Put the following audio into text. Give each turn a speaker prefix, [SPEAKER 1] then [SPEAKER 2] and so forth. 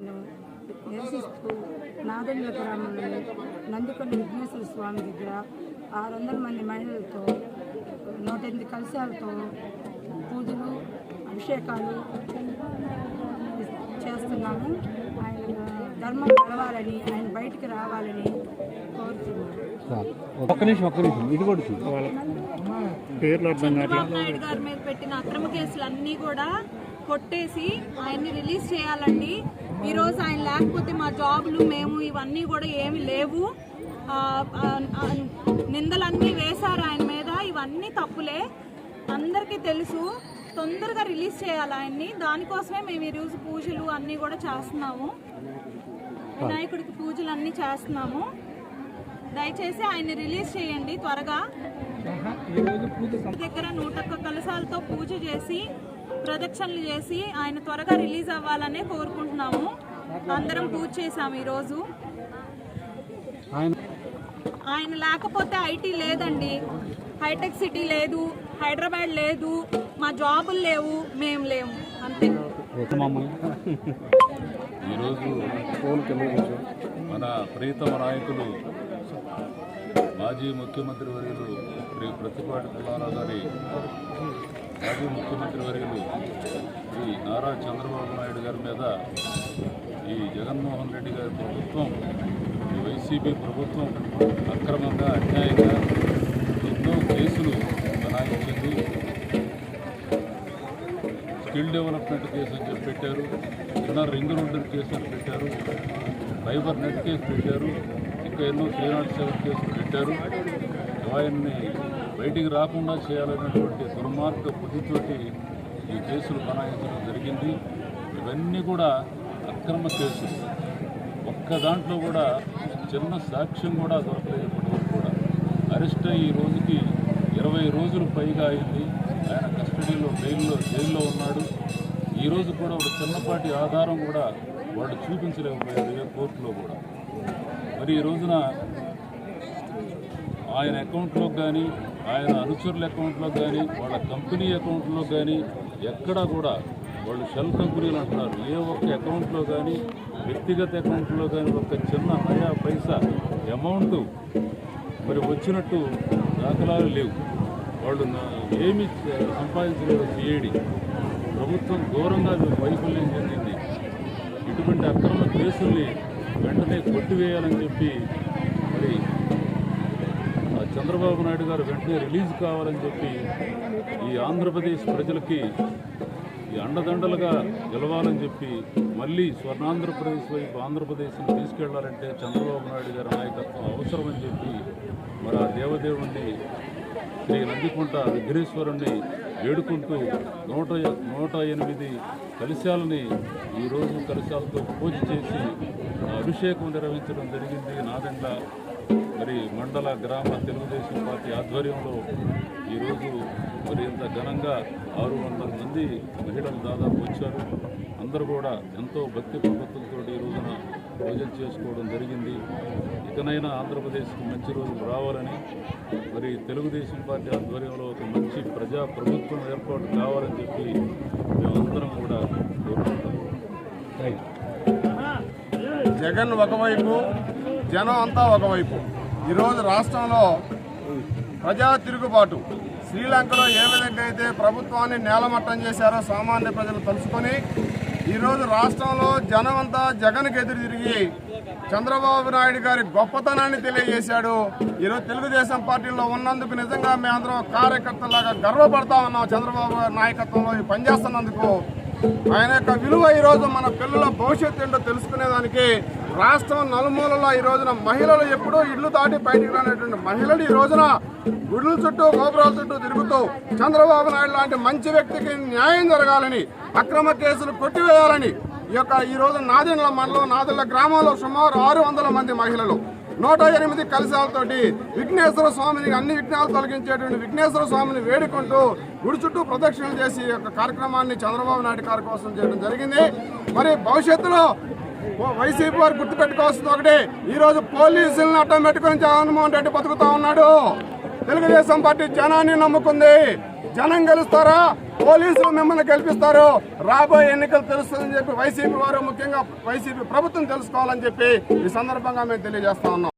[SPEAKER 1] నిరసిస్తూ నాదెండ్ల గ్రామంలో నందికొండ విఘ్నేశ్వర స్వామి దగ్గర 600 మంది మహిళలతో 108 కలశాలతో పూజలు అభిషేకాలు చేస్తున్నాము. ఆయన ధర్మం గెలవాలని, ఆయన బయటికి రావాలని కోరుతున్నాము.
[SPEAKER 2] చంద్రబాబు నాయుడు గారి మీద పెట్టిన అక్రమ కేసులు అన్నీ కూడా కొట్టేసి ఆయన్ని రిలీజ్ చేయాలండి. ఈరోజు ఆయన లేకపోతే మా జాబులు మేము ఇవన్నీ కూడా ఏమి లేవు. నిందలన్నీ వేశారు ఆయన మీద, ఇవన్నీ తప్పులే, అందరికీ తెలుసు. తొందరగా రిలీజ్ చేయాలి ఆయన్ని. దానికోసమే మేము ఈరోజు పూజలు అన్నీ కూడా చేస్తున్నాము, వినాయకుడికి పూజలు అన్నీ చేస్తున్నాము. దయచేసి ఆయన్ని రిలీజ్ చేయండి త్వరగా. దగ్గర 101 కలశాలతో పూజ చేసి ప్రదక్షిణలు చేసి ఆయన త్వరగా రిలీజ్ అవ్వాలనే కోరుకుంటున్నాము. అందరం పూజ చేసాము ఈరోజు. ఆయన లేకపోతే ఐటీ లేదండి, హైటెక్ సిటీ లేదు, హైదరాబాద్ లేదు, మా జాబులు లేవు, మేము లేము, అంతే.
[SPEAKER 3] ఈరోజు మన ప్రియతమ నాయకులు మాజీ ముఖ్యమంత్రి వర్యులు శ్రీ ప్రత్తిపాటి పుల్లారావు గారి మాజీ ముఖ్యమంత్రి వర్యులు శ్రీ నారా చంద్రబాబు నాయుడు గారి మీద ఈ జగన్మోహన్ రెడ్డి గారి ప్రభుత్వం, ఈ వైసీపీ ప్రభుత్వం అక్రమంగా అన్యాయంగా ఎన్నో కేసులు బనాయించింది. స్కిల్ డెవలప్మెంట్ కేసు అని చెప్పి పెట్టారు, ఇన్నర్ రింగ్ రోడ్డు కేసు అని పెట్టారు, ఫైబర్ నెట్ కేసు పెట్టారు, ఇంకా ఎన్నో 307 కేసులు పెట్టారు. ఆయన్ని బయటికి రాకుండా చేయాలన్నటువంటి దుర్మార్గ బుద్ధితోటి ఈ కేసులు బనాయించడం జరిగింది. ఇవన్నీ కూడా అక్రమ కేసులు. ఒక్క దాంట్లో కూడా చిన్న సాక్ష్యం కూడా దొరకలేదు ఇప్పటివరకు కూడా. అరెస్ట్ అయ్యి ఈ రోజుకి 20 రోజులు పైగా అయింది. ఆయన కస్టడీలో జైల్లో ఉన్నాడు. ఈరోజు కూడా ఒక చిన్నపాటి ఆధారం కూడా వాళ్ళు చూపించలేకపోయారు ఏ కోర్టులో కూడా. మరి ఈ రోజున ఆయన అకౌంట్లో కానీ, ఆయన అనుచరుల అకౌంట్లో కానీ, వాళ్ళ కంపెనీ అకౌంట్లో కానీ ఎక్కడా కూడా, వాళ్ళు షెల్ కంపెనీలు అంటున్నారు, ఏ ఒక్క అకౌంట్లో కానీ, వ్యక్తిగత అకౌంట్లో కానీ ఒక చిన్న నయా పైసా అమౌంట్ మరి వచ్చినట్టు దాఖలాలు లేవు. వాళ్ళు ఏమి సంపాదించలేదు. సిఐడి ప్రభుత్వం ఘోరంగా వైఫల్యం చెందింది. ఇటువంటి అక్రమ కేసుల్ని వెంటనే కొట్టివేయాలని చెప్పి మరి చంద్రబాబు నాయుడు గారు వెంటనే రిలీజ్ కావాలని చెప్పి ఈ ఆంధ్రప్రదేశ్ ప్రజలకి ఈ అండదండలుగా గెలవాలని చెప్పి మళ్ళీ స్వర్ణాంధ్రప్రదేశ్ వైపు ఆంధ్రప్రదేశ్ని తీసుకెళ్లాలంటే చంద్రబాబు నాయుడు గారి నాయకత్వం అవసరమని చెప్పి మరి ఆ దేవదేవుణ్ణి శ్రీ నందికొండ విఘ్నేశ్వరుణ్ణి వేడుకుంటూ 108 కలశాలని ఈరోజు కలశాలతో పూజ చేసి అభిషేకం నిర్వహించడం జరిగింది. నాదెండ్ల మరి మండల గ్రామ తెలుగుదేశం పార్టీ ఆధ్వర్యంలో ఈరోజు మరి ఇంత ఘనంగా 600 మంది మహిళలు దాదాపు వచ్చారు. అందరూ కూడా ఎంతో భక్తి ప్రపత్తులతో ఈ రోజున పూజలు చేసుకోవడం జరిగింది. ఇకనైనా ఆంధ్రప్రదేశ్కి మంచి రోజులు రావాలని, మరి తెలుగుదేశం పార్టీ ఆధ్వర్యంలో ఒక మంచి ప్రజా ప్రభుత్వం ఏర్పాటు కావాలని చెప్పి మేమందరం కూడా కోరుకుంటాం.
[SPEAKER 4] జగన్ ఒకవైపు, జనం అంతా ఒకవైపు. ఈరోజు రాష్ట్రంలో ప్రజా తిరుగుబాటు, శ్రీలంకలో ఏ విధంగా అయితే ప్రభుత్వాన్ని నేలమట్టం చేశారో సామాన్య ప్రజలు తలుచుకొని ఈరోజు రాష్ట్రంలో జనం అంతా జగన్కి ఎదురు తిరిగి చంద్రబాబు నాయుడు గారి గొప్పతనాన్ని తెలియజేశాడు. ఈరోజు తెలుగుదేశం పార్టీలో ఉన్నందుకు నిజంగా మేమందరం కార్యకర్తలాగా గర్వపడతా ఉన్నాం. చంద్రబాబు గారి నాయకత్వంలో పనిచేస్తున్నందుకు ఆయన యొక్క విలువ ఈరోజు మన పిల్లల భవిష్యత్తు ఏంటో తెలుసుకునేదానికి రాష్ట్రం నలుమూలలో ఈ రోజున మహిళలు ఎప్పుడూ ఇళ్లు దాటి బయటికి రానటువంటి మహిళలు ఈ రోజున గుడుల చుట్టూ గోపురాల చుట్టూ తిరుగుతూ చంద్రబాబు నాయుడు లాంటి మంచి వ్యక్తికి న్యాయం జరగాలని, అక్రమ కేసులు కొట్టివేయాలని ఈ రోజు నాదెండ్ల మండలం నాదెండ్ల గ్రామంలో సుమారు 600 మంది మహిళలు 108 కలశాలతోటి విఘ్నేశ్వర స్వామిని, అన్ని విఘ్నాలు తొలగించేటువంటి విఘ్నేశ్వర స్వామిని వేడుకుంటూ గుడి చుట్టూ ప్రదక్షిణలు చేసి ఈ యొక్క కార్యక్రమాన్ని చంద్రబాబు నాయుడు గారి కోసం చేయడం జరిగింది. మరి భవిష్యత్తులో వైసీపీ వారు గుర్తుపెట్టుకోవాల్సింది ఒకటి, ఈరోజు పోలీసులను అడ్డం పెట్టుకుని జగన్మోహన్ రెడ్డి బతుకుతా ఉన్నాడు. తెలుగుదేశం పార్టీ జనాన్ని నమ్ముకుంది. జనం గెలుస్తారా? పోలీసులు మిమ్మల్ని గెలిపిస్తారు, రాబోయే ఎన్నికలు తెలుస్తుందని చెప్పి వైసీపీ వారు, ముఖ్యంగా వైసీపీ ప్రభుత్వం తెలుసుకోవాలని చెప్పి ఈ సందర్భంగా మేము తెలియజేస్తా ఉన్నాం.